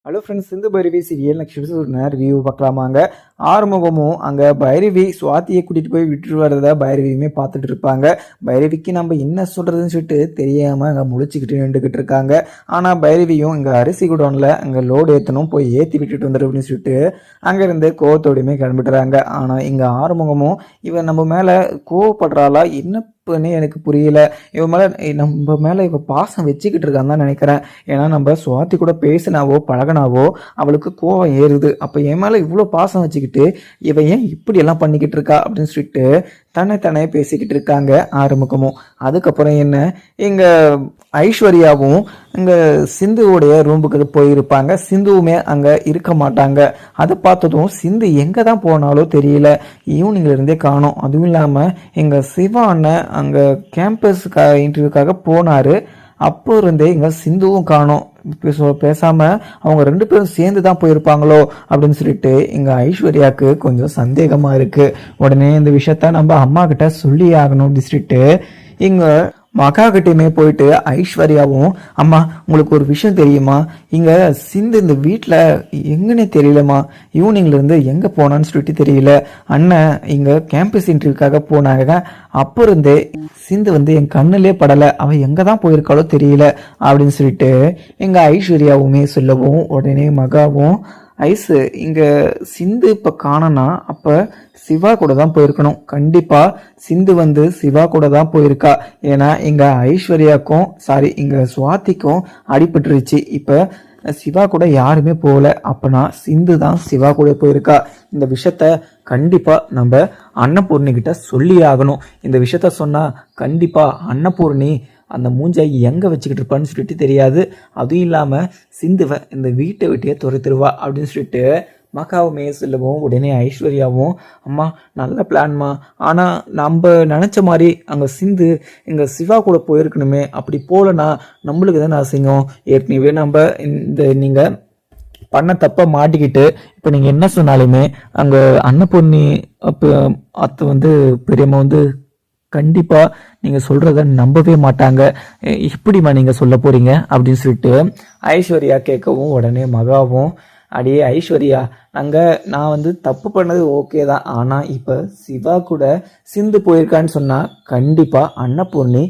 Hello friends, Sindhu Bhairavi serial next ஒரு review பார்க்கலாமாங்க. ஆறுமுகமும் அங்கே பைரவி சுவாத்தியை கூட்டிகிட்டு போய் விட்டுட்டு வரத பைரவியுமே பார்த்துட்டு இருப்பாங்க. பைரவிக்கு நம்ம என்ன சொல்கிறதுன்னு சொல்லிட்டு தெரியாமல் அங்கே முழிச்சுக்கிட்டு நின்றுக்கிட்டு இருக்காங்க. ஆனால் பைரவியும் இங்கே அரிசி குடோனில் அங்கே லோடு ஏற்றணும், போய் ஏற்றி விட்டுட்டு வந்துடு அப்படின்னு சொல்லிட்டு அங்கேருந்து கோவத்தோடையுமே கிளம்பிட்டுறாங்க. ஆனால் இங்கே ஆறுமுகமும் இவன் நம்ம மேலே கோவப்படுறாளா என்ன எனக்கு புரியல. நம்ம மேலே இவ பாசம் வச்சுக்கிட்டு இருக்கான்னு தான் நினைக்கிறேன். ஏன்னா நம்ம சுவாத்தி கூட பேசினாவோ பழகினாவோ அவளுக்கு கோவம் ஏறுது. அப்போ என் மேலே இவ்வளோ பாசம் வச்சுக்கிட்டு இவன் ஏன் இப்படி எல்லாம் பண்ணிக்கிட்டு இருக்கா அப்படின்னு சொல்லிட்டு தன்னை பேசிக்கிட்டு இருக்காங்க ஆறுமுகமும். அதுக்கப்புறம் என்ன, இங்க ஐஸ்வர்யாவும் இங்க சிந்துவோடைய ரூமுக்கு போயிருப்பாங்க. சிந்துவுமே அங்க இருக்க மாட்டாங்க. அதை பார்த்ததும் சிந்து எங்க தான் போனாலோ தெரியல, ஈவினிங்ல இருந்தே காணோம். அதுவும் இல்லாம எங்க சிவா அண்ணன் அங்க கேம்பஸ் இன்டர்வியூக்காக போனாரு. அப்போ இருந்தே இங்க சிந்துவும் காணோம். பேசாம அவங்க ரெண்டு பேரும் சேர்ந்து தான் போயிருப்பாங்களோ அப்படின்னு சொல்லிட்டு இங்க ஐஸ்வர்யாவுக்கு கொஞ்சம் சந்தேகமா இருக்கு. உடனே இந்த விஷயத்த நம்ம அம்மா கிட்ட சொல்லி ஆகணும் அப்படின்னு சொல்லிட்டு இங்க மகா கிட்டயுமே போயிட்டு ஐஸ்வர்யாவும், அம்மா உங்களுக்கு ஒரு விஷயம் தெரியுமா, இங்க சிந்து இந்த வீட்டில் எங்கன்னே தெரியலம்மா, ஈவினிங்ல இருந்து எங்க போனான்னு சொல்லிட்டு தெரியல. அண்ணன் இங்க கேம்பஸ் இன்டர்வியூக்காக போனாங்க. அப்போ இருந்தே சிந்து என் கண்ணிலே படலை, அவ எங்க தான் போயிருக்காளோ தெரியல அப்படின்னு சொல்லிட்டு எங்க ஐஸ்வர்யாவுமே சொல்லவும், உடனே மகாவும் ஐஸு இங்க சிந்து இப்ப காணனா அப்ப சிவா கூட தான் போயிருக்கணும். கண்டிப்பா சிந்து சிவா கூட தான் போயிருக்கா. ஏன்னா இங்க ஐஸ்வர்யாக்கும் இங்க சுவாதிக்கும் அடிபட்டுருச்சு. இப்ப சிவா கூட யாருமே போகல. அப்பனா சிந்து தான் சிவா கூட போயிருக்கா. இந்த விஷயத்த கண்டிப்பா நம்ம அன்னபூர்ணி கிட்ட சொல்லி ஆகணும். இந்த விஷயத்த சொன்னா கண்டிப்பா அன்னபூர்ணி அந்த மூஞ்சை எங்கே வச்சுக்கிட்டு இருப்பான்னு சொல்லிட்டு தெரியாது. அதுவும் இல்லாமல் சிந்துவை இந்த வீட்டை விட்டே துரத்துருவா அப்படின்னு சொல்லிட்டு மகாவுமே சொல்லவும், உடனே ஐஸ்வர்யாவும், அம்மா நல்ல பிளான்மா, ஆனால் நம்ம நினச்ச மாதிரி அங்கே சிந்து எங்கள் சிவா கூட போயிருக்கணுமே, அப்படி போகலன்னா நம்மளுக்கு தானே அசிங்கம். ஏற்கனவே நம்ம நீங்கள் பண்ண தப்ப மாட்டிக்கிட்டு இப்போ நீங்கள் என்ன சொன்னாலுமே அங்கே அன்னபூர்ணி அத்தை பெரியம்மா கண்டிப்பா நீங்க சொல்றத நம்பவே மாட்டாங்க. எப்படிமா நீங்க சொல்ல போறீங்க அப்படின்னு சொல்லிட்டு ஐஸ்வர்யா கேட்கவும், உடனே மகாவும், அடியே ஐஸ்வர்யா, நான் தப்பு பண்ணது ஓகே தான், ஆனா இப்ப சிவா கூட சிந்து போயிருக்கான்னு சொன்னா கண்டிப்பா அன்னபூர்ணி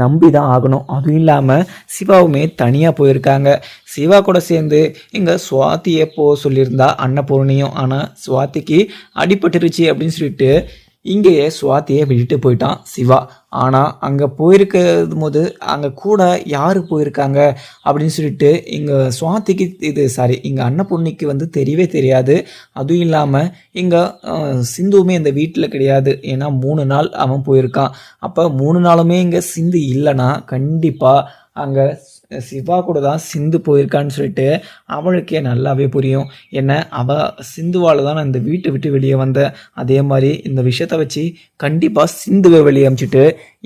நம்பி தான் ஆகணும். அதுவும் இல்லாமல் சிவாவுமே தனியாக போயிருக்காங்க. சிவா கூட சேர்ந்து இங்கே சுவாத்தியை சொல்லியிருந்தா அன்னபூர்ணியும். ஆனால் சுவாத்திக்கு அடிபட்டுருச்சு அப்படின்னு சொல்லிட்டு இங்கேயே சுவாத்தியை விட்டுட்டு போயிட்டான் சிவா. ஆனால் அங்கே போயிருக்கும் போது அங்கே கூட யார் போயிருக்காங்க அப்படின்னு சொல்லிட்டு இங்கே சுவாத்திக்கு இங்கே அன்னபூர்ணிக்கு தெரியவே தெரியாது. அதுவும் இல்லாமல் இங்கே சிந்துவுமே இந்த வீட்டில் கிடையாது. ஏன்னா 3 நாள் அவன் போயிருக்கான். அப்போ 3 நாளுமே இங்கே சிந்து இல்லைன்னா கண்டிப்பாக அங்கே சிவா கூட தான் சிந்து போயிருக்கான்னு சொல்லிட்டு அவளுக்கே நல்லாவே புரியும். என்ன, அவள் சிந்துவால் தான் நான் இந்த வீட்டை விட்டு வெளியே வந்தேன். அதே மாதிரி இந்த விஷயத்த வச்சு கண்டிப்பாக சிந்துவை வெளியே அமிச்சிட்டு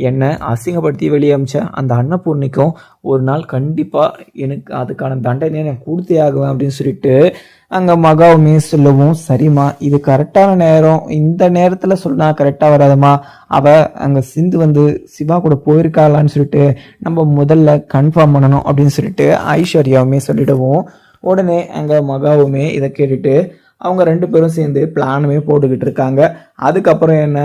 என்னை அசிங்கப்படுத்தி வெளியே அமிச்ச அந்த அன்னபூர்ணிக்கும் ஒரு நாள் கண்டிப்பாக எனக்கு அதுக்கான தண்டனையை நான் கொடுத்தே ஆகுவேன் அப்படின்னு சொல்லிட்டு அங்கே மகாவுமே சொல்லவும், சரிம்மா இது கரெக்டான நேரம், இந்த நேரத்தில் சொன்னா கரெக்டாக வராதம்மா, அவள் அங்கே சிந்து சிவா கூட போயிருக்காளான்னு சொல்லிட்டு நம்ம முதல்ல கன்ஃபார்ம் பண்ணணும் அப்படின்னு சொல்லிட்டு ஐஸ்வர்யாவுமே சொல்லிடுவோம். உடனே அங்கே மகாவுமே இதை கேட்டுட்டு அவங்க 2 பேரும் சேர்ந்து பிளானுமே போட்டுக்கிட்டு இருக்காங்க. அதுக்கப்புறம் என்ன,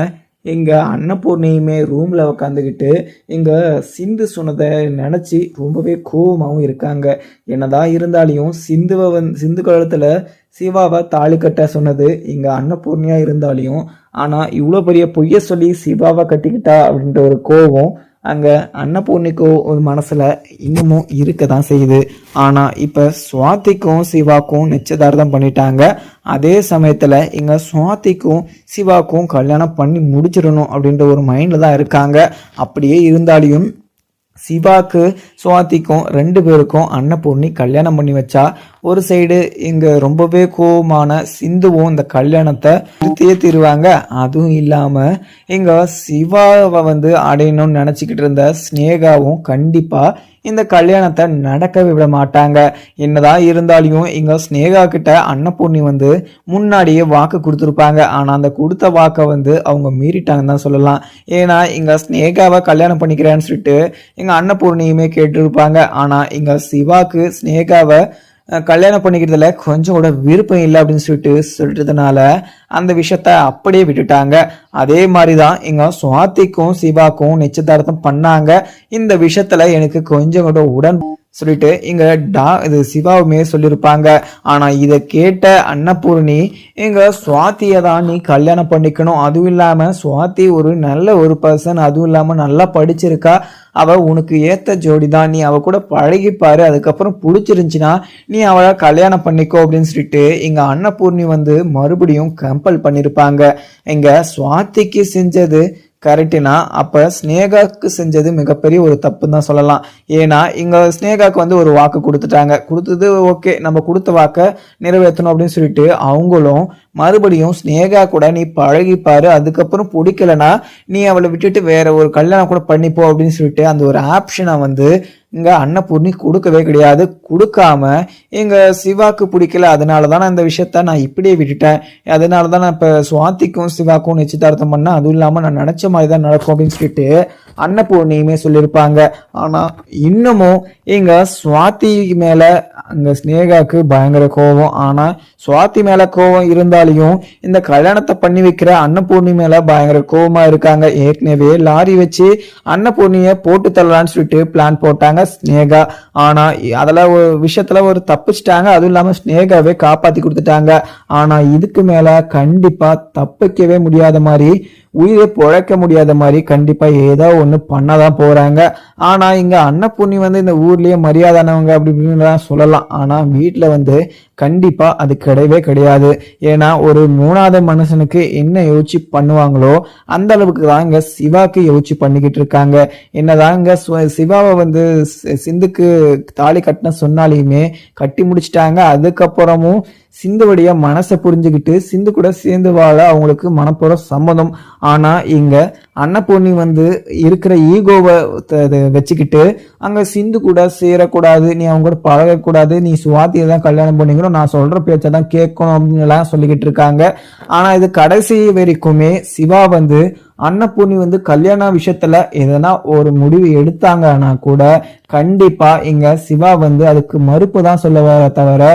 இங்க அன்னபூர்ணியுமே ரூம்ல உட்காந்துக்கிட்டு இங்க சிந்து சொன்னதை நினைச்சு ரொம்பவே கோபமாகவும் இருக்காங்க. என்னதான் இருந்தாலையும் சிந்து காலத்துல சிவாவை தாலி கட்ட சொன்னது இங்க அன்னபூர்ணியா இருந்தாலையும், ஆனா இவ்வளோ பெரிய பொய்ய சொல்லி சிவாவை கட்டிக்கிட்டா அப்படின்ற ஒரு கோபம் அங்க அன்னபூர்ணிக்கோ ஒரு மனசுல இன்னமும் இருக்க தான் செய்யுது. ஆனா இப்ப சுவாதிக்கும் சிவாக்கும் நிச்சயதார்த்தம் பண்ணிட்டாங்க. அதே சமயத்துல இங்க சுவாதிக்கும் சிவாக்கும் கல்யாணம் பண்ணி முடிச்சிடணும் அப்படின்ற ஒரு மைண்ட்ல தான் இருக்காங்க. அப்படியே இருந்தாலையும் சிவாக்கு சுவாதிக்கும் 2 பேருக்கும் அன்னபூர்ணி கல்யாணம் பண்ணி வச்சா ஒரு சைடு இங்க ரொம்பவே கோபமான சிந்துவும் இந்த கல்யாணத்தை நிறுத்தியே தீருவாங்க. அதுவும் இல்லாம இங்க சிவாவை அடையணும்னு நினைச்சுக்கிட்டு இருந்த ஸ்னேகாவும் கண்டிப்பா இந்த கல்யாணத்தை நடக்க விட மாட்டாங்க. என்னதான் இருந்தாலையும் இங்க ஸ்னேகா கிட்ட அன்னபூர்ணி முன்னாடியே வாக்கு கொடுத்துருப்பாங்க. ஆனா அந்த கொடுத்த வாக்கை அவங்க மீறிட்டாங்கன்னு தான் சொல்லலாம். ஏன்னா இங்க ஸ்னேகாவை கல்யாணம் பண்ணிக்கிறேன்னு சொல்லிட்டு இங்க அன்னபூர்ணியுமே கேட்டிருப்பாங்க. ஆனா இங்க சிவாக்கு ஸ்னேகாவை கல்யாணம் பண்ணிக்கிறதுல கொஞ்சம் கூட விருப்பம் இல்லை அப்படின்னு சொல்லிட்டதுனால அந்த விஷயத்த அப்படியே விட்டுட்டாங்க. அதே மாதிரிதான் இங்க சுவாதிக்கும் சிவாக்கும் நிச்சயதார்த்தம் பண்ணாங்க. இந்த விஷயத்துல எனக்கு கொஞ்சம் கூட உடன் சொல்லிட்டு இங்க இது சிவாவுமே சொல்லியிருப்பாங்க. ஆனா இதை கேட்ட அன்னபூர்ணி இங்க சுவாத்தியை தான் நீ கல்யாணம் பண்ணிக்கணும், அதுவும் இல்லாம சுவாதி ஒரு நல்ல ஒரு பர்சன், அதுவும் இல்லாம நல்லா படிச்சிருக்கா, அவ உனக்கு ஏத்த ஜோடி தான், நீ அவ கூட பழகிப்பாரு, அதுக்கப்புறம் பிடிச்சிருந்துச்சுன்னா நீ அவளை கல்யாணம் பண்ணிக்கோ அப்படின்னு சொல்லிட்டு இங்க அன்னபூர்ணி மறுபடியும் கம்பல் பண்ணிருப்பாங்க. இங்க சுவாதிக்கு செஞ்சது கரெக்டுனா அப்ப ஸ்னேகாக்கு செஞ்சது மிகப்பெரிய ஒரு தப்பு தான் சொல்லலாம். ஏன்னா இங்க ஸ்னேகாக்கு ஒரு வாக்கு கொடுத்தது ஓகே, நம்ம கொடுத்த வாக்கை நிறைவேற்றணும் அப்படின்னு சொல்லிட்டு அவங்களும் மறுபடியும் ஸ்னேகா கூட நீ பழகிப்பாரு, அதுக்கப்புறம் பிடிக்கலனா நீ அவளை விட்டுட்டு வேற ஒரு கல்யாணம் கூட பண்ணிப்போ அப்படின்னு சொல்லிட்டு அந்த ஒரு ஆப்ஷனை இங்க அன்னபூர்ணி கொடுக்கவே கிடையாது. கொடுக்காம எங்க சிவாக்கு பிடிக்கல, அதனாலதான் இந்த விஷயத்த நான் இப்படியே விட்டுட்டேன், அதனாலதான் நான் இப்ப சுவாதிக்கும் சிவாக்கும் நிச்சயதார்த்தம் பண்ண, அதுவும் இல்லாம நான் நினைச்ச மாதிரிதான் நடக்கும் அப்படின்னு சொல்லிட்டு அன்னபூர்ணியுமே சொல்லியிருப்பாங்க. ஆனா இன்னமும் எங்க சுவாதி மேல அங்க ஸ்னேகாக்கு பயங்கர கோபம். ஆனா சுவாதி மேல கோபம் இருந்தாலையும் இந்த கல்யாணத்தை பண்ணி வைக்கிற அன்னபூர்ணி மேல பயங்கர கோபமா இருக்காங்க. ஏற்கனவே லாரி வச்சு அன்னபூர்ணிய போட்டு தள்ளலான்னு சொல்லிட்டு பிளான் போட்டாங்க ஸ்னேகா. ஆனா அதெல்லாம் ஒரு விஷயத்துல தப்பிச்சிட்டாங்க, அதுவும் இல்லாம ஸ்னேகாவே காப்பாத்தி கொடுத்துட்டாங்க. ஆனா இதுக்கு மேல கண்டிப்பா தப்பிக்கவே முடியாத மாதிரி, உயிரை பொழைக்க முடியாத மாதிரி கண்டிப்பா ஏதோ ஒண்ணு பண்ணதான் போறாங்க. ஆனா இங்க அன்னபூர்ணி இந்த ஊர்லயே மரியாதைனவங்க அப்படின்னு சொல்லலாம். ஆனா வீட்டுல கண்டிப்பா அது கிடையவே கிடையாது. ஏன்னா ஒரு மூணாவது மனுஷனுக்கு என்ன யோசிச்சு பண்ணுவாங்களோ அந்த அளவுக்கு தான் இங்க சிவாக்கு யோசிச்சு பண்ணிக்கிட்டு இருக்காங்க. என்னதான் இங்க சிவாவை சிந்துக்கு தாலி கட்டின சொன்னாலையுமே கட்டி முடிச்சிட்டாங்க. அதுக்கப்புறமும் சிந்துவுடைய மனசை புரிஞ்சுக்கிட்டு சிந்து கூட சேர்ந்து வாழ அவங்களுக்கு மனப்பூர்வ சம்மதம். ஆனா இங்க அன்னபூர்ணி இருக்கிற ஈகோவை வச்சுக்கிட்டு அங்க சிந்து கூட சேரக்கூடாது, நீ அவங்க கூட பழகக்கூடாது, நீ சுவாத்தியை தான் கல்யாணம் பண்ணிக்கணும், நான் சொல்ற பேச்சதான் கேட்கணும் அப்படின்னு எல்லாம் சொல்லிக்கிட்டு இருக்காங்க. ஆனா இது கடைசி வரைக்குமே சிவா அன்னபூர்ணி கல்யாண விஷயத்துல எதனா ஒரு முடிவு எடுத்தாங்கன்னா கூட கண்டிப்பா இங்க சிவா அதுக்கு மறுப்பு தான் சொல்ல தவிர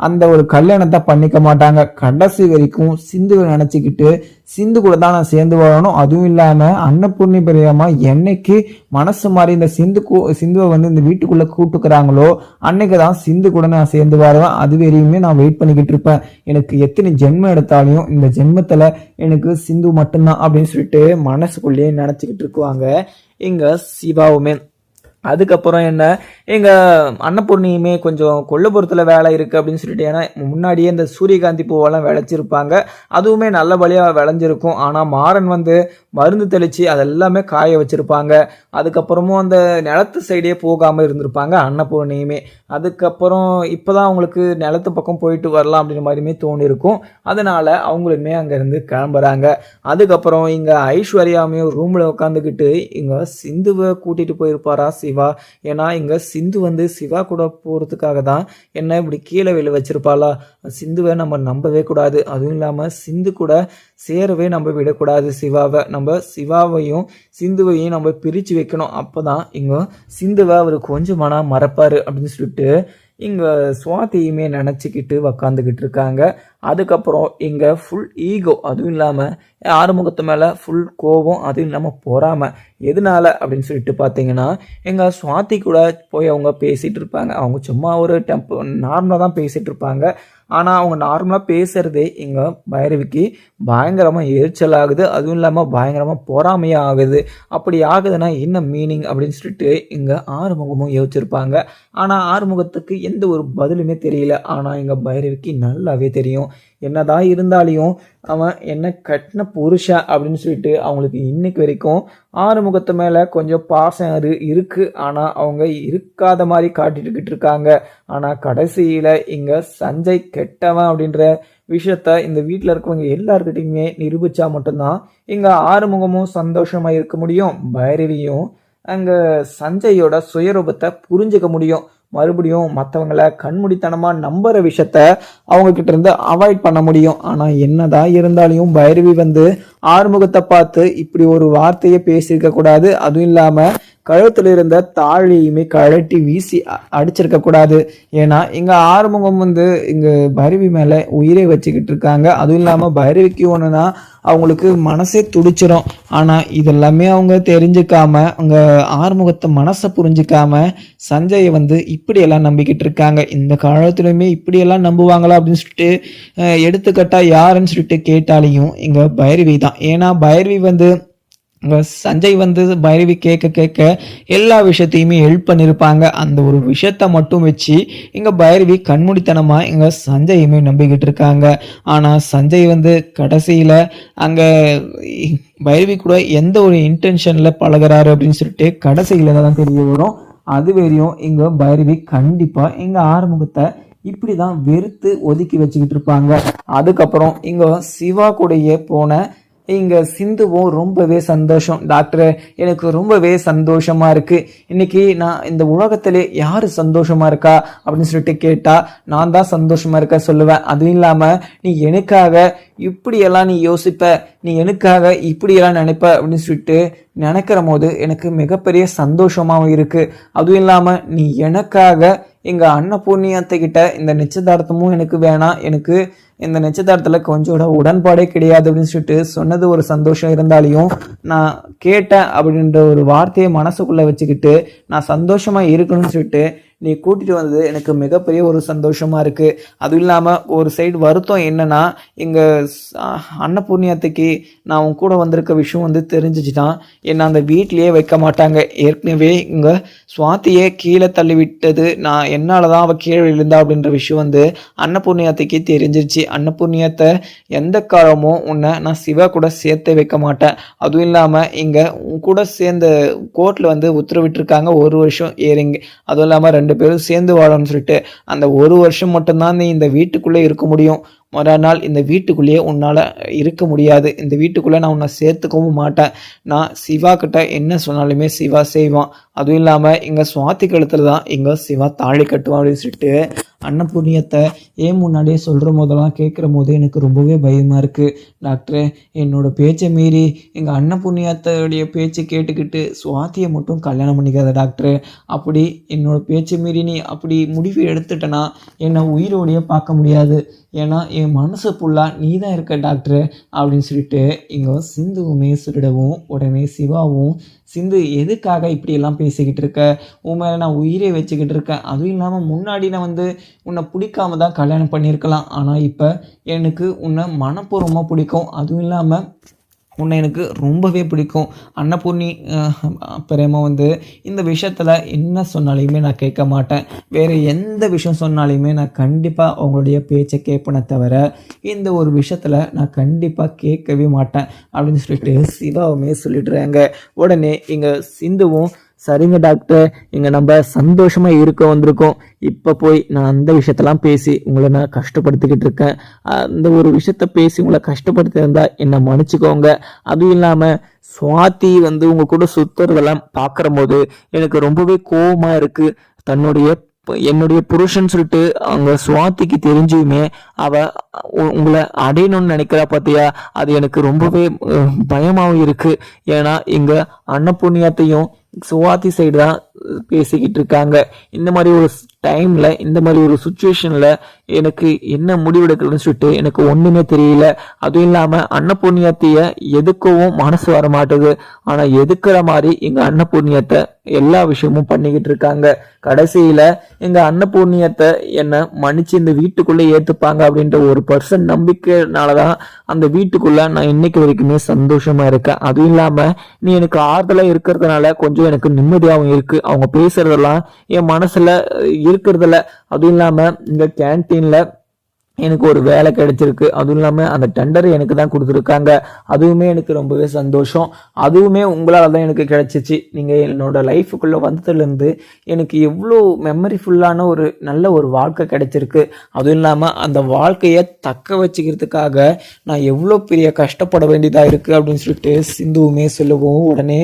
அந்த ஒரு கல்யாணத்தை பண்ணிக்க மாட்டாங்க. கடைசி வரைக்கும் சிந்துவை நினைச்சுக்கிட்டு சிந்து கூட தான் நான் சேர்ந்து வாழணும், அதுவும் இல்லாம அன்னபூர்ணி பிரியமா என்னைக்கு மனசு மாதிரி இந்த சிந்துவை இந்த வீட்டுக்குள்ள கூட்டுக்கிறாங்களோ அன்னைக்குதான் சிந்து கூட நான் சேர்ந்து வாழுவேன், அது வரையுமே நான் வெயிட் பண்ணிக்கிட்டு இருப்பேன், எனக்கு எத்தனை ஜென்மம் எடுத்தாலையும் இந்த ஜென்மத்துல எனக்கு சிந்து மட்டும்தான் அப்படின்னு சொல்லிட்டு மனசுக்குள்ளேயே நினைச்சுக்கிட்டு இருக்குவாங்க இங்க சிவாவுமே. அதுக்கப்புறம் என்ன, எங்க அன்னபூர்ணியுமே கொஞ்சம் கொல்லப்புறத்துல வேலை இருக்கு அப்படின்னு சொல்லிட்டு, ஏன்னா முன்னாடியே இந்த சூரியகாந்தி பூவெல்லாம் விளைச்சிருப்பாங்க, அதுவுமே நல்லபடியா விளைஞ்சிருக்கும். ஆனா மாறன் மருந்து தெளிச்சு அதெல்லாமே காய வச்சிருப்பாங்க. அதுக்கப்புறமும் அந்த நிலத்து சைடே போகாம இருந்திருப்பாங்க அன்னபூர்ணியுமே. அதுக்கப்புறம் இப்பதான் அவங்களுக்கு நிலத்து பக்கம் போயிட்டு வரலாம் அப்படின்ற மாதிரியுமே தோணி இருக்கும். அதனால அவங்களுமே அங்க இருந்து கிளம்புறாங்க. அதுக்கப்புறம் இங்க ஐஸ்வர்யாமே ரூம்ல உட்காந்துக்கிட்டு இங்க சிந்துவை கூட்டிட்டு போயிருப்பாரா சிவா. ஏன்னா இங்க சிந்து சிவா கூட போறதுக்காக தான் என்ன இப்படி கீழே வெளில வச்சிருப்பாளா, சிந்துவை நம்ம நம்பவே கூடாது, அதுவும் இல்லாம சிந்து கூட சேரவே நம்ம விடக்கூடாது சிவாவை, நம்ம சிவாவையும் சிந்துவையும் நம்ம பிரிச்சு வைக்கணும், அப்பதான் இங்க சிந்துவை அவர் கொஞ்சமானா மறப்பாரு அப்படின்னு சொல்லிட்டு இங்க சுவாதியுமே நினைச்சுக்கிட்டு உக்காந்துக்கிட்டு இருக்காங்க. அதுக்கப்புறம் இங்க ஃபுல் ஈகோ, அதுவும் இல்லாம ஆறுமுகத்து மேல ஃபுல் கோபம், அதுவும் இல்லாம பொறாம. எதனால அப்படின்னு சொல்லிட்டு பாத்தீங்கன்னா, எங்க சுவாதி கூட போய் அவங்க பேசிட்டு இருப்பாங்க. அவங்க சும்மா ஒரு நார்மலா தான் பேசிட்டு இருப்பாங்க. ஆனா அவங்க நார்மலா பேசுறதே இங்க பைரவிக்கு பயங்கரமா எரிச்சல் ஆகுது, அதுவும் இல்லாம பயங்கரமா பொறாமையா ஆகுது. அப்படி ஆகுதுன்னா என்ன மீனிங் அப்படின்னு சொல்லிட்டு இங்க ஆறுமுகமும் யோசிச்சிருப்பாங்க. ஆனா ஆறுமுகத்துக்கு எந்த ஒரு பதிலுமே தெரியல. ஆனா இங்க பைரவிக்கு நல்லாவே தெரியும், என்னதான் இருந்தாலையும் அவன் என்ன கட்டின புருஷா அப்படின்னு சொல்லிட்டு அவங்களுக்கு இன்னைக்கு வரைக்கும் ஆறுமுகத்து மேல கொஞ்சம் பாசம் இருக்கு. ஆனா அவங்க இருக்காத மாதிரி காட்டிட்டுக்கிட்டு இருக்காங்க. ஆனா கடைசியில இங்க சஞ்சய் கெட்டவன் அப்படின்ற விஷயத்த இந்த வீட்டுல இருக்கவங்க எல்லார்கிட்டையுமே நிரூபிச்சா மட்டும்தான் இங்க ஆறுமுகமும் சந்தோஷமா இருக்க முடியும், பைரவியும் அங்க சஞ்சயோட சுயரூபத்தை புரிஞ்சுக்க முடியும். மறுபடியும் மற்றவங்களை கண்மூடித்தனமா நம்புற விஷயத்த அவங்க கிட்ட இருந்து அவாய்ட் பண்ண முடியும். ஆனா என்னதான் இருந்தாலையும் பைரவி ஆறுமுகத்தை பார்த்து இப்படி ஒரு வார்த்தையை பேசியிருக்க கூடாது, அதுவும் இல்லாம கழுத்துல இருந்த தாழியுமே கழட்டி வீசி அடிச்சிருக்க கூடாது. ஏன்னா இங்க ஆறுமுகம் வந்து இங்க பைரவி மேல உயிரை வச்சுக்கிட்டு இருக்காங்க. அதுவும் இல்லாம பைரவிக்கு ஒண்ணுனா அவங்களுக்கு மனசே துடிச்சிரும். ஆனா இதெல்லாமே அவங்க தெரிஞ்சுக்காம அவங்க ஆறுமுகத்தை மனசை புரிஞ்சுக்காம சஞ்சயை வந்து இப்படியெல்லாம் நம்பிக்கிட்டு இருக்காங்க. இந்த காலத்துலையுமே இப்படியெல்லாம் நம்புவாங்களா அப்படின்னு சொல்லிட்டு எடுத்துக்கட்டா யாருன்னு சொல்லிட்டு கேட்டாலையும் இங்க பைரவி தான். ஏன்னா பைரவி வந்து சஞ்சய் வந்து பைரவி கேட்க கேட்க எல்லா விஷயத்தையுமே ஹெல்ப் பண்ணியிருப்பாங்க. அந்த ஒரு விஷயத்த மட்டும் வச்சு இங்க பைரவி கண்மூடித்தனமா இங்க சஞ்சயுமே நம்பிக்கிட்டு இருக்காங்க. ஆனா சஞ்சய் வந்து கடைசியில அங்க பைரவி கூட எந்த ஒரு இன்டென்ஷன்ல பழகுறாரு அப்படின்னு சொல்லிட்டு கடைசியில தான் தெரிய வரும். அது வரையும் இங்க பைரவி கண்டிப்பா இங்க ஆறுமுகத்தை இப்படிதான் வெறுத்து ஒதுக்கி வச்சுக்கிட்டு இருப்பாங்க. அதுக்கப்புறம் இங்க சிவா கூடயே போன இங்க சிந்துவும் ரொம்பவே சந்தோஷம். டாக்டர் எனக்கு ரொம்பவே சந்தோஷமா இருக்கு. இன்னைக்கு நான் இந்த உலகத்திலே யாரு சந்தோஷமா இருக்கா அப்படின்னு சொல்லிட்டு கேட்டா நான் தான் சந்தோஷமா இருக்க சொல்லுவேன். அதுவும் இல்லாம நீ எனக்காக இப்படியெல்லாம் நீ யோசிப்ப, நீ எனக்காக இப்படியெல்லாம் நினைப்ப அப்படின்னு சொல்லிட்டு நினைக்கிற போது எனக்கு மிகப்பெரிய சந்தோஷமாவும் இருக்கு. அதுவும் இல்லாம நீ எனக்காக எங்க அன்னபூர்ணியத்தை கிட்ட இந்த நிச்சயதார்த்தமும் எனக்கு வேணாம், எனக்கு இந்த நிச்சயதார்த்தத்தில் கொஞ்சோட உடன்பாடே கிடையாது அப்படின்னு சொல்லிட்டு சொன்னது ஒரு சந்தோஷம் இருந்தாலையும் நான் கேட்டேன் அப்படின்ற ஒரு வார்த்தையை மனசுக்குள்ள வச்சுக்கிட்டு நான் சந்தோஷமா இருக்கணும்னு சொல்லிட்டு நீ கூட்டிட்டு வந்தது எனக்கு மிகப்பெரிய ஒரு சந்தோஷமா இருக்கு. அதுவும் இல்லாம ஒரு சைடு வருத்தம் என்னன்னா எங்க அன்னபூர்ணியத்துக்கு நான் உன் கூட வந்திருக்க விஷயம் வந்து தெரிஞ்சிச்சுட்டான் என்ன அந்த வீட்லயே வைக்க மாட்டாங்க. ஏற்கனவே இங்க சுவாத்தியே கீழே தள்ளி விட்டது நான் என்னாலதான் அவ கீழே விழுந்தா அப்படின்ற விஷயம் வந்து அன்னபூர்ணியத்துக்கு தெரிஞ்சிருச்சு. அன்னபூர்ணியத்தை எந்த காலமும் உன்னை நான் சிவா கூட சேர்த்து வைக்க மாட்டேன். அதுவும் இல்லாம இங்க உன் கூட சேர்ந்த கோர்ட்ல வந்து உத்தரவிட்டிருக்காங்க 1 வருஷம் ஏறிங்க. அதுவும் இல்லாம 2 பேரும் சேர்ந்து வாழணும்னு சொல்லிட்டு அந்த 1 வருஷம் மட்டும்தான் நீ இந்த வீட்டுக்குள்ளே இருக்க முடியும். மறுநாள் இந்த வீட்டுக்குள்ளேயே உன்னால் இருக்க முடியாது. இந்த வீட்டுக்குள்ளே நான் உன்னை சேர்த்துக்கவும் மாட்டேன். நான் சிவா கிட்ட என்ன சொன்னாலுமே சிவா செய்வான். அதுவும் இல்லாமல் இங்கே சுவாத்தி கழுத்தில் தான் இங்கே சிவா தாலி கட்டுவான் அப்படின்னு சொல்லிட்டு அன்னபூர்ணியத்தை ஏன் முன்னாடியே சொல்கிற போதெல்லாம் கேட்குற போது எனக்கு ரொம்பவே பயமாக இருக்குது. டாக்டர் என்னோட பேச்சை மீறி எங்கள் அன்னபூர்ணியத்தோடைய பேச்சை கேட்டுக்கிட்டு சுவாத்தியை மட்டும் கல்யாணம் பண்ணிக்காத டாக்டர். அப்படி என்னோட பேச்சை மீறி நீ அப்படி முடிவு எடுத்துட்டனா என்னை உயிரோடையே பார்க்க முடியாது. ஏன்னா என் மனசு ஃபுல்லாக நீ தான் இருக்க டாக்டர் அப்படின்னு சொல்லிட்டு இங்கே சிந்துவுமே சொல்லிடவும் உடனே சிவாவும் சிந்து எதுக்காக இப்படியெல்லாம் பேசிக்கிட்டு இருக்க, உன் மேலே நான் உயிரை வச்சுக்கிட்டு இருக்கேன். அதுவும் இல்லாமல் முன்னாடி நான் வந்து உன்னை பிடிக்காம தான் கல்யாணம் பண்ணியிருக்கலாம். ஆனால் இப்போ எனக்கு உன்னை மனப்பூர்வமாக பிடிக்கும். அதுவும் இல்லாமல் உன்னை எனக்கு ரொம்பவே பிடிக்கும். அன்னபூர்ணி பிரேமா வந்து இந்த விஷயத்தில் என்ன சொன்னாலையுமே நான் கேட்க மாட்டேன். வேறு எந்த விஷயம் சொன்னாலையுமே நான் கண்டிப்பாக அவங்களுடைய பேச்சை கேட்பேனே தவிர இந்த ஒரு விஷயத்தில் நான் கண்டிப்பாக கேட்கவே மாட்டேன் அப்படின்னு சொல்லிட்டு சிவாவுமே சொல்லிடுறாங்க. உடனே இங்கே சிந்துவும் சரிங்க டாக்டர் இங்கே நம்ம சந்தோஷமாக இருக்க வந்திருக்கோம். இப்போ போய் நான் அந்த விஷயத்தெல்லாம் பேசி உங்களை நான் கஷ்டப்படுத்திக்கிட்டு இருக்கேன். அந்த ஒரு விஷயத்த பேசி உங்களை கஷ்டப்படுத்திருந்தா என்னை மன்னிச்சுக்கோங்க. அதுவும் இல்லாமல் சுவாதி வந்து உங்கள் கூட சுற்றுறதெல்லாம் பார்க்குற போது எனக்கு ரொம்பவே கோபமாக இருக்குது. என்னுடைய புருஷன் சொல்லிட்டு அவங்க சுவாத்திக்கு தெரிஞ்சுமே அவ உங்களை அடையணும்னு நினைக்கிறா பார்த்தியா, அது எனக்கு ரொம்பவே பயமாகவும் இருக்கு. ஏன்னா இங்க அன்னபுண்ணியத்தையும் சுவாதி சைடு தான் பேசிக்கிட்டு இருக்காங்க. இந்த மாதிரி ஒரு டைம்ல இந்த மாதிரி ஒரு சுச்சுவேஷன்ல எனக்கு என்ன முடிவெடுக்கிறதுன்னு சொல்லிட்டு எனக்கு ஒண்ணுமே தெரியல. அதுவும் இல்லாம அன்னபூர்ணியத்தைய எதுக்கவும் மனசு வர மாட்டுது. ஆனா எதுக்குற மாதிரி எங்க அன்னபூர்ணியத்தை எல்லா விஷயமும் பண்ணிக்கிட்டு இருக்காங்க. கடைசியில எங்க அன்னபூர்ணியத்தை என்ன மன்னிச்சு இந்த வீட்டுக்குள்ள ஏத்துப்பாங்க அப்படின்ற ஒரு பர்சன்ட் நம்பிக்கைனாலதான் அந்த வீட்டுக்குள்ள நான் இன்னைக்கு வரைக்குமே சந்தோஷமா இருக்கேன். அதுவும் இல்லாம நீ எனக்கு ஆறுதலா இருக்கிறதுனால கொஞ்சம் எனக்கு நிம்மதியாகவும் இருக்கு. அவங்க பேசுறதெல்லாம் என் மனசுல இருக்கிறதுல. அதுவும் இல்லாம இந்த கேன்டீன்ல எனக்கு ஒரு வேலை கிடைச்சிருக்கு. அதுவும் இல்லாமல் அந்த டெண்டர் எனக்கு தான் கொடுத்துருக்காங்க. அதுவுமே எனக்கு ரொம்பவே சந்தோஷம். அதுவுமே உங்களால் தான் எனக்கு கிடைச்சிச்சு. நீங்கள் என்னோட லைஃபுக்குள்ளே வந்ததுலேருந்து எனக்கு எவ்வளோ மெமரிஃபுல்லான ஒரு நல்ல ஒரு வாழ்க்கை கிடைச்சிருக்கு. அதுவும் இல்லாமல் அந்த வாழ்க்கையை தக்க வச்சுக்கிறதுக்காக நான் எவ்வளோ பெரிய கஷ்டப்பட வேண்டியதாக இருக்குது அப்படின்னு சொல்லிட்டு சிந்துவுமே சொல்லுவோம். உடனே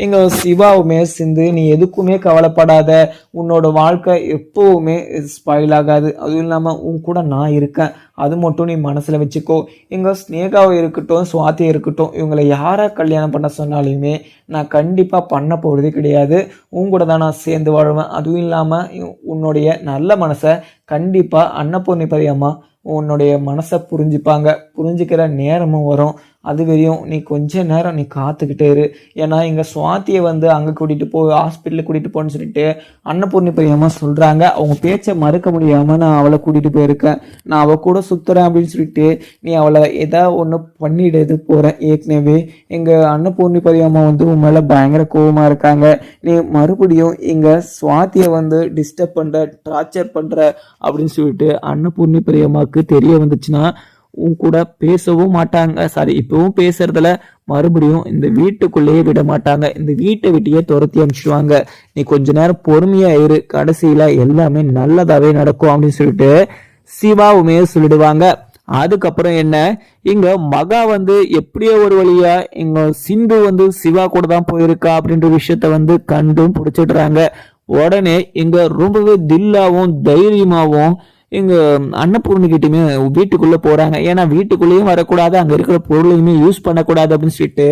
எங்கள் சிவாவுமே சிந்து நீ எதுக்குமே கவலைப்படாத, உன்னோட வாழ்க்கை எப்போவுமே ஸ்பாயில் ஆகாது. அதுவும் இல்லாமல் உன் கூட நான் இருக்கேன் இருக்கேன். அது மட்டும் நீ மனசில் வச்சுக்கோ. எங்கள் ஸ்னேகாவை இருக்கட்டும், சுவாதி இருக்கட்டும், இவங்களை யாரை கல்யாணம் பண்ண சொன்னாலுமே நான் கண்டிப்பாக பண்ண போகிறதே கிடையாது. உன் கூட தான் நான் சேர்ந்து வாழ்வேன். அதுவும் இல்லாமல் உன்னுடைய நல்ல மனசை கண்டிப்பாக அன்னபூர்ணி பெரியம்மா உன்னுடைய மனசை புரிஞ்சுக்கிற நேரமும் வரும். அது வரையும் நீ கொஞ்ச நேரம் நீ காத்துக்கிட்டே இரு. ஏன்னா இங்கே சுவாத்தியை அங்கே கூட்டிகிட்டு ஹாஸ்பிட்டலுக்கு கூட்டிகிட்டு போன்னு சொல்லிட்டு அன்னபூர்ணி பெரியம்மா சொல்கிறாங்க. அவங்க பேச்சை மறுக்க முடியாமல் நான் அவளை கூட்டிகிட்டு போயிருக்கேன். நான் அவள் கூட சுற்றுறேன் அப்படின்னு சொல்லிட்டு நீ அவளை ஏதாவது ஒன்று பண்ணிடுது போகிறேன். ஏற்கனவே எங்கள் அன்னபூர்ணி பெரியம்மா உன் மேலே பயங்கர கோபமாக இருக்காங்க. நீ மறுபடியும் இங்கே சுவாத்தியை டிஸ்டர்ப் பண்ணுற, டார்ச்சர் பண்ணுற அப்படின்னு சொல்லிட்டு அன்னபூர்ணி பெரியம்மாவுக்கு தெரிய வந்துச்சுன்னா உன் கூட பேசவும் மாட்டாங்க. சாரி, இப்பவும் பேசுறதுல மறுபடியும் இந்த வீட்டுக்குள்ளேயே விட மாட்டாங்க. இந்த வீட்டை விட்டையே துரத்தி அனுப்பிச்சிடுவாங்க. நீ கொஞ்ச நேரம் பொறுமையா இரு, கடைசியில எல்லாமே நல்லதாவே நடக்கும் அப்படின்னு சொல்லிட்டு சிவாவுமே சொல்லிடுவாங்க. அதுக்கப்புறம் என்ன, இங்க மகா எப்படியோ ஒரு வழியா இங்க சிந்து சிவா கூட தான் போயிருக்கா அப்படின்ற விஷயத்த கண்டும் பிடிச்சிடுறாங்க. உடனே இங்க ரொம்பவே தில்லாவும் தைரியமாவும் இங்க அன்னபூர்ணி கிட்டயுமே வீட்டுக்குள்ள போறாங்க. ஏன்னா வீட்டுக்குள்ளேயும் வரக்கூடாது, அங்க இருக்கிற பொருளையுமே யூஸ் பண்ணக்கூடாது அப்படின்னு சொல்லிட்டு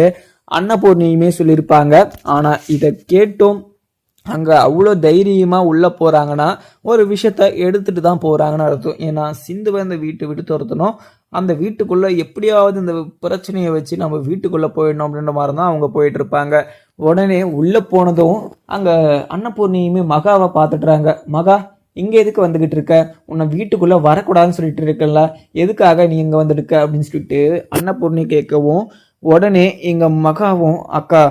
அன்னபூர்ணியுமே சொல்லியிருப்பாங்க. ஆனா இதை கேட்டும் அங்க அவ்வளோ தைரியமா உள்ள போறாங்கன்னா ஒரு விஷயத்த எடுத்துட்டு தான் போறாங்கன்னு அர்த்தம். ஏன்னா சிந்துவை இந்த வீட்டை விட்டு துரத்தணும், அந்த வீட்டுக்குள்ள எப்படியாவது இந்த பிரச்சனையை வச்சு நம்ம வீட்டுக்குள்ள போயிடணும் அப்படின்ற மாதிரி தான் அவங்க போயிட்டு இருப்பாங்க. உடனே உள்ள போனதும் அங்க அன்னபூர்ணியுமே மகாவை பார்த்துட்டுறாங்க. மகா, இங்க எதுக்கு வந்துகிட்டு இருக்க? உன்னை வீட்டுக்குள்ள வரக்கூடாதுன்னு சொல்லிட்டு இருக்கல, எதுக்காக நீ இங்க வந்துருக்க அப்படின்னு சொல்லிட்டு அன்னபூர்ணி கேட்கவும், உடனே எங்க மகாவும், அக்கா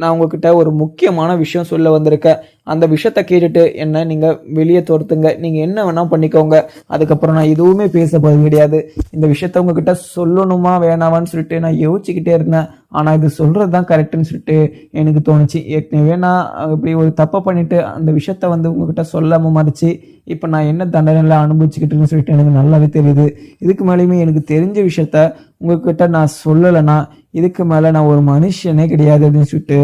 நான் உங்ககிட்ட ஒரு முக்கியமான விஷயம் சொல்ல வந்திருக்கேன். அந்த விஷயத்த கேட்டுட்டு என்ன நீங்க வெளியே துரத்துங்க, நீங்க என்ன வேணா பண்ணிக்கோங்க. அதுக்கப்புறம் நான் எதுவுமே பேச போகிறது கிடையாது. இந்த விஷயத்த உங்ககிட்ட சொல்லணுமா வேணாமான்னு சொல்லிட்டு நான் யோசிச்சுக்கிட்டே இருந்தேன். ஆனா இது சொல்றது தான் கரெக்டுன்னு சொல்லிட்டு எனக்கு தோணுச்சு. ஏற்கனவே நான் இப்படி ஒரு தப்பை பண்ணிட்டு அந்த விஷயத்த உங்ககிட்ட சொல்லாம மறைச்சு இப்போ நான் என்ன தண்டனை அனுபவிச்சுக்கிட்டுன்னு சொல்லிட்டு எனக்கு நல்லாவே தெரியுது. இதுக்கு மேலேயுமே எனக்கு தெரிஞ்ச விஷயத்த உங்ககிட்ட நான் சொல்லலைன்னா இதுக்கு மேலே நான் ஒரு மனுஷனே கிடையாது அப்படின்னு சொல்லிட்டு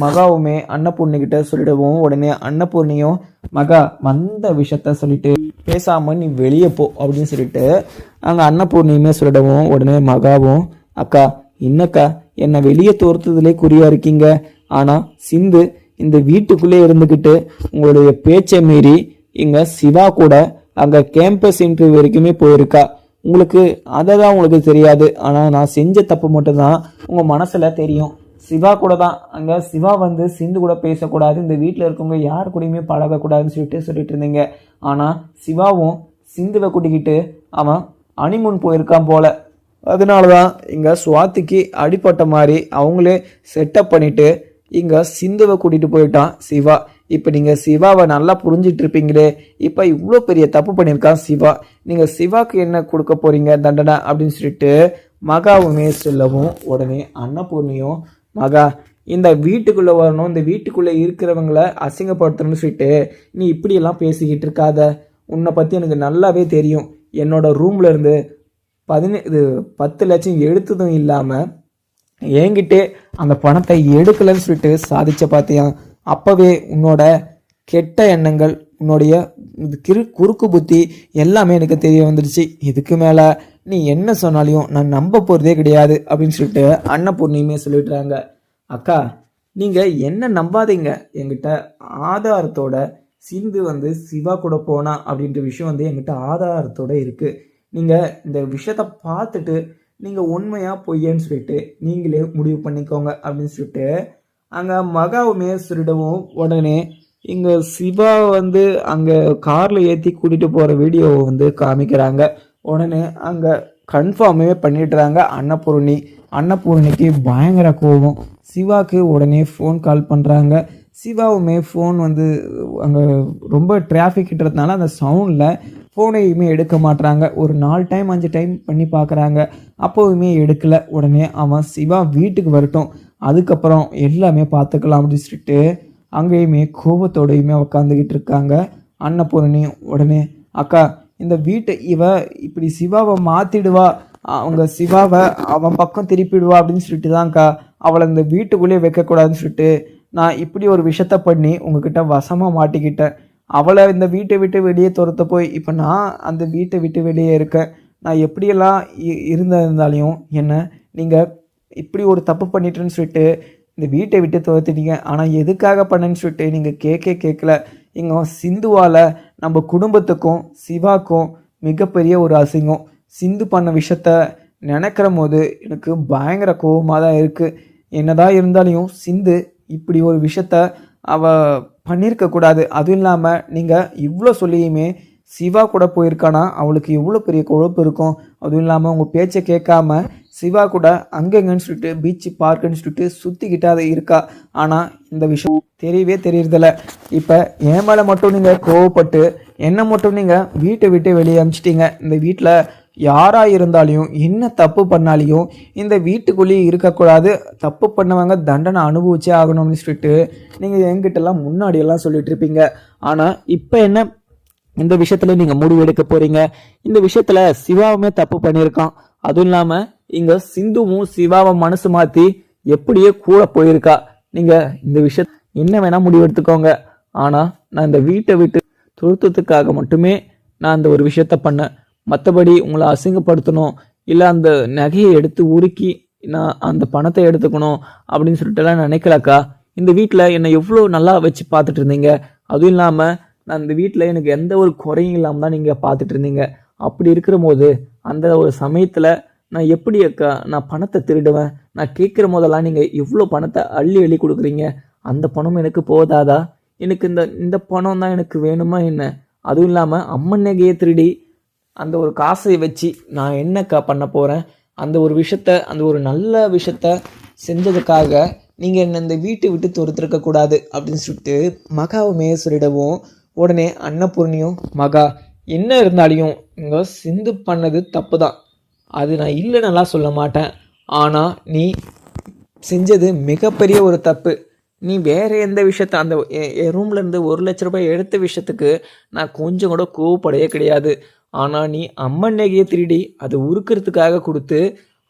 மகாவுமே அன்னபூர்ணி கிட்ட சொல்லிடுவோம். உடனே அன்னபூர்ணியும், மகா வந்த விஷயத்த சொல்லிட்டு பேசாம நீ வெளியே போ அப்படின்னு சொல்லிட்டு அங்கே அன்னபூர்ணியுமே சொல்லிடுவோம். உடனே மகாவும், அக்கா என்னக்கா என்னை வெளியே தோர்த்ததுலே குறியா இருக்கீங்க, ஆனா சிந்து இந்த வீட்டுக்குள்ளே இருந்துக்கிட்டு உங்களுடைய பேச்சை மீறி இங்க சிவா கூட அங்க கேம்பஸ் இன்டர்வியூ வரைக்குமே போயிருக்கா. உங்களுக்கு அதை தான் உங்களுக்கு தெரியாது, ஆனா நான் செஞ்ச தப்பு மட்டும்தான் உங்க மனசுல தெரியும். சிவா கூட தான் அங்க சிவா சிந்து கூட பேசக்கூடாது, இந்த வீட்டில் இருக்கவங்க யாரு கூடயுமே பழகக்கூடாதுன்னு சொல்லிட்டு இருந்தீங்க. ஆனா சிவாவும் சிந்துவை கூட்டிக்கிட்டு அவன் அனிமுன் போயிருக்கான் போல. அதனாலதான் இங்க சுவாதிக்கு அடிப்பட்ட மாதிரி அவங்களே செட்டப் பண்ணிட்டு இங்க சிந்துவை கூட்டிட்டு போயிட்டான் சிவா. இப்ப நீங்க சிவாவை நல்லா புரிஞ்சிட்டு இருப்பீங்களே, இப்ப இவ்வளோ பெரிய தப்பு பண்ணியிருக்கான் சிவா, நீங்க சிவாக்கு என்ன கொடுக்க போறீங்க தண்டனை அப்படின்னு சொல்லிட்டு மகாவுமே சொல்லவும், உடனே அன்னபூர்ணியும், மகா இந்த வீட்டுக்குள்ள வரணும், இந்த வீட்டுக்குள்ள இருக்கிறவங்களை அசிங்கப்படுத்தணும்னு சொல்லிட்டு நீ இப்படியெல்லாம் பேசிக்கிட்டு இருக்காத. உன்னை பத்தி எனக்கு நல்லாவே தெரியும். என்னோட ரூம்ல இருந்து 10 லட்சம் எடுத்ததும் இல்லாம என்கிட்டே அந்த பணத்தை எடுக்கலன்னு சொல்லிட்டு சாதிச்ச பார்த்தியான். அப்பவே உன்னோட கெட்ட எண்ணங்கள், உன்னுடைய குறுக்கு புத்தி எல்லாமே எனக்கு தெரிய வந்துடுச்சு. இதுக்கு மேல நீ என்ன சொன்னாலையும் நான் நம்ப போறதே கிடையாது அப்படின்னு சொல்லிட்டு அன்னபூர்ணியுமே சொல்லிடுறாங்க. அக்கா நீங்க என்ன நம்பாதீங்க, என்கிட்ட ஆதாரத்தோட சிந்து சிவா கூட போனா அப்படின்ற விஷயம் என்கிட்ட ஆதாரத்தோட இருக்கு. நீங்க இந்த விஷயத்த பார்த்துட்டு நீங்க உண்மையா பொய்யன்னு சொல்லிட்டு நீங்களே முடிவு பண்ணிக்கோங்க அப்படின்னு சொல்லிட்டு அங்க மகாவுமே சொல்லிடவும், உடனே இங்க சிவா அங்க கார்ல ஏத்தி கூட்டிட்டு போற வீடியோவை காமிக்கிறாங்க. உடனே அங்க கன்ஃபார்மே பண்ணிடுறாங்க அன்னபூர்ணிக்கு பயங்கர கோபம். சிவாக்கு உடனே ஃபோன் கால் பண்றாங்க. சிவாவுமே ஃபோன் அங்கே ரொம்ப டிராஃபிக்ன்றதுனால அந்த சவுண்டில் ஃபோனையுமே எடுக்க மாட்டுறாங்க. ஒரு 4 டைம் 5 டைம் பண்ணி பார்க்குறாங்க, அப்போவுமே எடுக்கலை. உடனே அவன் சிவா வீட்டுக்கு வரட்டும், அதுக்கப்புறம் எல்லாமே பார்த்துக்கலாம் அப்படின்னு சொல்லிட்டு அங்கேயுமே கோபத்தோடையுமே உட்காந்துக்கிட்டு இருக்காங்க அன்னபூர்ணி. உடனே அக்கா இந்த வீட்டை இப்படி சிவாவை மாற்றிடுவா, அவங்க சிவாவை அவன் பக்கம் திருப்பிடுவா அப்படின்னு சொல்லிட்டு தான்க்கா அவளை இந்த வீட்டுக்குள்ளேயே வைக்கக்கூடாதுன்னு சொல்லிட்டு நான் இப்படி ஒரு விஷயத்த பண்ணி உங்ககிட்ட வசமாக மாட்டிக்கிட்டேன். அவளை இந்த வீட்டை விட்டு வெளியே துரத்த போய் இப்போ நான் அந்த வீட்டை விட்டு வெளியே இருக்கேன். நான் எப்படியெல்லாம் இருந்தாலையும் என்ன நீங்கள் இப்படி ஒரு தப்பு பண்ணிட்டேன்னு சொல்லிட்டு இந்த வீட்டை விட்டு துரத்திட்டீங்க. ஆனால் எதுக்காக பண்ணேன்னு சொல்லிட்டு நீங்கள் கேட்கல. இங்கே சிந்துவால் நம்ம குடும்பத்துக்கும் சிவாக்கும் மிகப்பெரிய ஒரு அசிங்கம். சிந்து பண்ண விஷயத்த நினைக்கிற போது எனக்கு பயங்கர கோபமாக தான் இருக்குது. என்னதான் இருந்தாலையும் சிந்து இப்படி ஒரு விஷயத்த அவள் பண்ணியிருக்கக்கூடாது. அதுவும் இல்லாமல் நீங்கள் இவ்வளோ சொல்லியுமே சிவா கூட போயிருக்கானா, அவளுக்கு எவ்வளோ பெரிய குழப்பு இருக்கும். அதுவும் இல்லாமல் உங்கள் பேச்சை கேட்காம சிவா கூட அங்கங்கன்னு சொல்லிட்டு பீச்சு பார்க்குன்னு சொல்லிட்டு சுற்றிக்கிட்டு அதை இருக்கா. ஆனால் இந்த விஷயம் தெரியவே தெரியறதில்ல. இப்போ என் மேலே மட்டும் நீங்கள் கோவப்பட்டு என்னை மட்டும் நீங்கள் வீட்டை விட்டு வெளியே அனுப்பிச்சிட்டிங்க. இந்த வீட்டில் யாராக இருந்தாலையும் என்ன தப்பு பண்ணாலையும் இந்த வீட்டுக்குள்ளேயே இருக்கக்கூடாது, தப்பு பண்ணவங்க தண்டனை அனுபவிச்சே ஆகணும்னு சொல்லிட்டு நீங்கள் என்கிட்டலாம் முன்னாடியெல்லாம் சொல்லிட்டு இருப்பீங்க. ஆனால் இப்போ என்ன இந்த விஷயத்துல நீங்க முடிவு எடுக்க போறீங்க? இந்த விஷயத்துல சிவாவுமே தப்பு பண்ணியிருக்கான். அதுவும் இல்லாம இங்க சிந்துவும் சிவாவை மனசு மாத்தி எப்படியே கூட போயிருக்கா. நீங்க இந்த விஷயத்த என்ன வேணா முடிவு எடுத்துக்கோங்க. ஆனா நான் இந்த வீட்டை விட்டு துருத்தத்துக்காக மட்டுமே நான் அந்த ஒரு விஷயத்த பண்ணேன். மற்றபடி உங்களை அசிங்கப்படுத்தணும் இல்லை அந்த நகையை எடுத்து உருக்கி நான் அந்த பணத்தை எடுத்துக்கணும் அப்படின்னு சொல்லிட்டுலாம் நினைக்கலக்கா. இந்த வீட்டில் என்னை எவ்வளோ நல்லா வச்சு பார்த்துட்டு இருந்தீங்க. அதுவும் இல்லாமல் நான் இந்த வீட்டில் எனக்கு எந்த ஒரு குறையும் இல்லாமல் தான் நீங்கள் பார்த்துட்டு இருந்தீங்க. அப்படி இருக்கிற போது அந்த ஒரு சமயத்தில் நான் எப்படி அக்கா நான் பணத்தை திருடுவேன்? நான் கேட்குற போதெல்லாம் நீங்கள் எவ்வளோ பணத்தை அள்ளி அள்ளி கொடுக்குறீங்க. அந்த பணம் எனக்கு போதாதா? எனக்கு இந்த பணம் தான் எனக்கு வேணுமா என்ன? அதுவும் இல்லாமல் அம்மன் நகையை திருடி அந்த ஒரு காசை வச்சு நான் என்னக்கா பண்ண போகிறேன்? அந்த ஒரு விஷயத்த அந்த ஒரு நல்ல விஷயத்த செஞ்சதுக்காக நீங்கள் என்னை இந்த வீட்டை விட்டு துரத்திருக்கக்கூடாது அப்படின்னு சொல்லிட்டு மகாவுமே சொல்லிடவும் உடனே அன்னபூர்ணியும் மகா என்ன இருந்தாலையும் இங்கே சிந்து பண்ணது தப்பு தான், அது நான் இல்லைன்னெல்லாம் சொல்ல மாட்டேன். ஆனால் நீ செஞ்சது மிகப்பெரிய ஒரு தப்பு. நீ வேறு எந்த விஷயத்த அந்த என் ரூம்லேருந்து 1,00,000 ரூபாய் எடுத்த விஷயத்துக்கு நான் கொஞ்சம் கூட கோவப்படையே கிடையாது. ஆனால் நீ அம்மன் நகையை திருடி அதை உருக்கிறதுக்காக கொடுத்து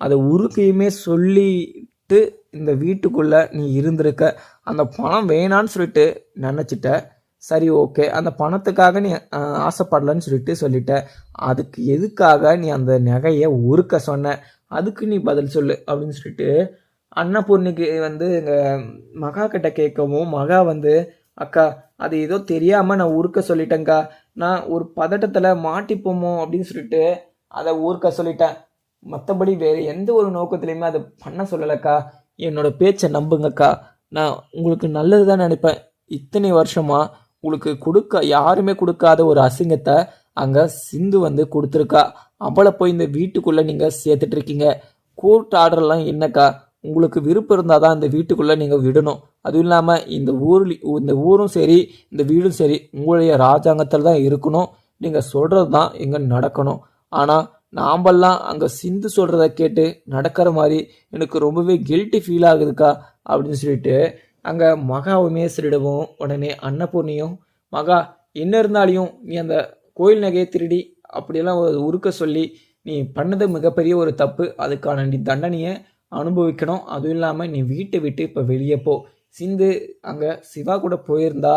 அதை உருக்கையுமே சொல்லிட்டு இந்த வீட்டுக்குள்ளே நீ இருந்திருக்க. அந்த பணம் வேணான்னு சொல்லிட்டு நினச்சிட்ட. சரி ஓகே, அந்த பணத்துக்காக நீ ஆசைப்படலன்னு சொல்லிட்ட. அதுக்கு எதுக்காக நீ அந்த நகையை உருக்க சொன்ன? அதுக்கு நீ பதில் சொல்லு அப்படின்னு சொல்லிட்டு அன்னபூர்ணிக்கு எங்கள் மகா கிட்ட கேட்கவும் மகா அக்கா அது ஏதோ தெரியாமல் நான் உருக்க சொல்லிட்டேங்க்கா, நான் ஒரு பதட்டத்தில் மாட்டிப்போமோ அப்படின்னு சொல்லிட்டு அதை ஊர்க்க சொல்லிட்டேன். மற்றபடி வேறு எந்த ஒரு நோக்கத்துலையுமே அதை பண்ண சொல்லலைக்கா. என்னோட பேச்சை நம்புங்கக்கா. நான் உங்களுக்கு நல்லது தான் நினைப்பேன். இத்தனை வருஷமாக உங்களுக்கு யாருமே கொடுக்காத ஒரு அசிங்கத்தை அங்கே சிந்து கொடுத்துருக்கா. அவளை போய் இந்த வீட்டுக்குள்ளே நீங்கள் சேர்த்துட்டு இருக்கீங்க. கோர்ட் ஆர்டர்லாம் என்னக்கா? உங்களுக்கு விருப்பம் இருந்தால் தான் இந்த வீட்டுக்குள்ளே நீங்கள் விடணும். அதுவும் இல்லாமல் இந்த ஊரும் சரி இந்த வீடும் சரி உங்களுடைய ராஜாங்கத்தில் தான் இருக்கணும். நீங்கள் சொல்கிறது தான் எங்கே நடக்கணும். ஆனால் நாம்பெல்லாம் அங்கே சிந்து சொல்கிறத கேட்டு நடக்கிற மாதிரி எனக்கு ரொம்பவே கில்ட்டி ஃபீல் ஆகுதுக்கா அப்படின்னு சொல்லிட்டு அங்கே மகாவுமே சொல்லிடுவோம். உடனே அன்னபூர்ணியும் மகா என்ன இருந்தாலையும் நீ அந்த கோயில் நகையை திருடி அப்படியெல்லாம் உருக்க சொல்லி நீ பண்ணது மிகப்பெரிய ஒரு தப்பு. அதுக்கான நீ தண்டனையை அனுபவிக்கணும். அதுவும் இல்லாமல் நீ வீட்டை விட்டு இப்போ வெளியே போ. சிந்து அங்கே சிவா கூட போயிருந்தா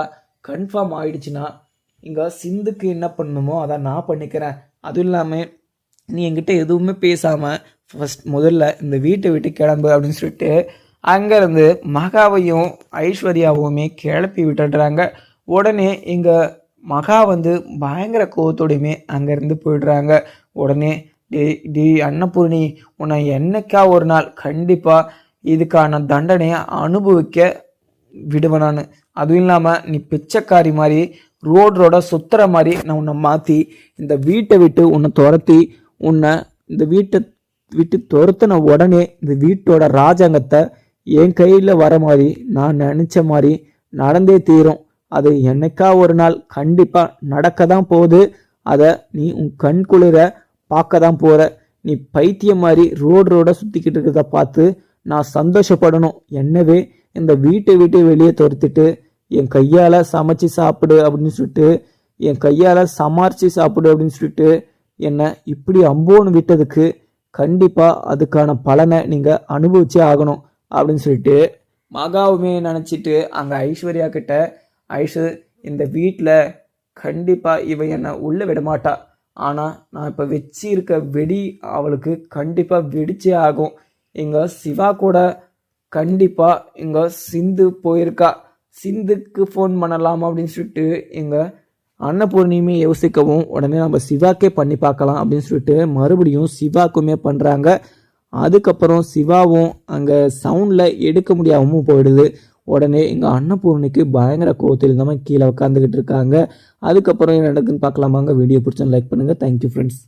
கன்ஃபார்ம் ஆயிடுச்சுன்னா இங்கே சிந்துக்கு என்ன பண்ணணுமோ அதை நான் பண்ணிக்கிறேன். அதுவும் இல்லாமல் நீ என்கிட்ட எதுவுமே பேசாமல் முதல்ல இந்த வீட்டை விட்டு கிளம்பு அப்படின்னு சொல்லிட்டு அங்கேருந்து மகாவையும் ஐஸ்வர்யாவுமே கிளப்பி விட்டுடுறாங்க. உடனே எங்கள் மகா பயங்கர கோவத்தோடையுமே அங்கேருந்து போயிடுறாங்க. உடனே டி அன்னபூர்ணி உன்னை என்னைக்கா ஒரு நாள் கண்டிப்பாக இதுக்கான தண்டனையை அனுபவிக்க விடுவேன் நான். அதுவும் இல்லாமல் நீ பிச்சைக்காரி மாதிரி ரோட சுத்துற மாதிரி நான் உன்னை மாற்றி இந்த வீட்டை விட்டு உன்னை துரத்தி உன்னை இந்த வீட்டை விட்டு துரத்தின உடனே இந்த வீட்டோட ராஜாங்கத்தை என் கையில் வர மாதிரி நான் நினச்ச மாதிரி நடந்தே தீரும். அது என்னைக்கா ஒரு நாள் கண்டிப்பாக நடக்க தான் போகுது. அதை நீ உன் கண் குளிர பார்க்க தான் போகிற. நீ பைத்தியம் மாதிரி ரோட சுற்றிக்கிட்டு இருக்கிறத பார்த்து நான் சந்தோஷப்படணும். என்னவே இந்த வீட்டை விட்டு வெளியே துரத்திட்டு என் கையால் சமைச்சு சாப்பிடு அப்படின்னு சொல்லிட்டு என் கையால் சமாளித்து சாப்பிடு அப்படின்னு சொல்லிட்டு என்னை இப்படி அம்போன்னு விட்டதுக்கு கண்டிப்பாக அதுக்கான பலனை நீங்கள் அனுபவிச்சே ஆகணும் அப்படின்னு சொல்லிட்டு மகாவுமே நினச்சிட்டு அங்கே ஐஸ்வர்யா கிட்ட ஐஷு இந்த வீட்டில் கண்டிப்பாக இவ என்னை உள்ளே விட மாட்டா. ஆனால் நான் இப்போ வச்சிருக்க வெடி அவளுக்கு கண்டிப்பாக வெடிச்சே ஆகும். எங்கள் சிவா கூட கண்டிப்பாக எங்கள் சிந்து போயிருக்கா. சிந்துக்கு ஃபோன் பண்ணலாம் அப்படின்னு சொல்லிட்டு எங்கள் அன்னபூர்ணியுமே யோசிக்கவும் உடனே நம்ம சிவாக்கே பண்ணி பார்க்கலாம் அப்படின்னு சொல்லிட்டு மறுபடியும் சிவாக்குமே பண்ணுறாங்க. அதுக்கப்புறம் சிவாவும் அங்கே சவுண்டில் எடுக்க முடியாமல் போயிடுது. உடனே எங்கள் அன்னபூர்ணிக்கு பயங்கர கோவத்தில் இந்த மாதிரி கீழே உட்காந்துக்கிட்டு இருக்காங்க. அதுக்கப்புறம் என்ன நடக்குதுன்னு பார்க்கலாமாங்க. வீடியோ பிடிச்சா லைக் பண்ணுங்கள். Thank you friends.